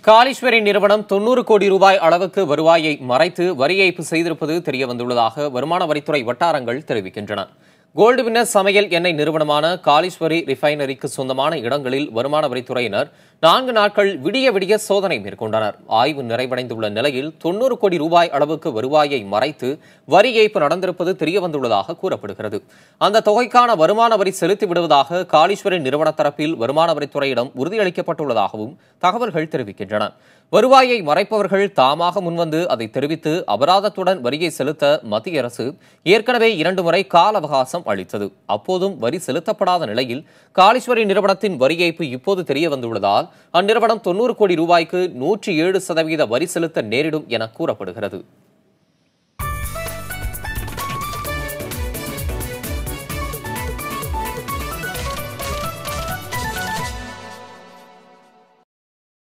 காளீஸ்வரி நிறுவனம் 90 கோடி ரூபாய் அளவுக்கு வருவாயை மறைத்து வரி ஏய்ப்பு செய்திருப்பது தெரியவந்துள்ளதாக வருமான வரித்துறை வட்டாரங்கள் தெரிவிக்கின்றன. கோல்டு வின்னர் சமையல் எண்ணெய் நிறுவனமான காளீஸ்வரி ரிஃபைனரிக்கு சொந்தமான இடங்களில் வருமான வரித்துறையினர் 4 நாட்கள் விடிய விடிய சோதனை மேற்கொண்டனர். ஆய்வு நிறைவடைந்துள்ள நிலையில் 90 கோடி ரூபாய் அளவுக்கு வருவாயை மறைத்து வரி ஏய்ப்பு நடந்திருப்பது தெரியவந்துள்ளதாக கூறப்படுகிறது. அந்த தொகைக்கான வருமான வரி செலுத்தி விடுவதாக காளீஸ்வரி நிறுவன தரப்பில் வருமான வரித்துறையிடம் உறுதியளிக்கப்பட்டுள்ளதாகவும் தகவல்கள் தெரிவிக்கின்றன. வருவாயை மறைப்பவர்கள் தாமாக முன்வந்து அதை தெரிவித்து அபராதத்துடன் வரியை செலுத்த மத்திய அரசு ஏற்கனவே 2 முறை கால அவகாசம் அளித்தது. அப்போதும் வரி செலுத்தப்படாத நிலையில் காளீஸ்வரி நிறுவனத்தின் வரி ஏய்ப்பு இப்போது தெரியவந்துள்ளதால் அந்நிறுவனம் 90 கோடி ரூபாய்க்கு 107% வரி செலுத்த நேரிடும் என கூறப்படுகிறது.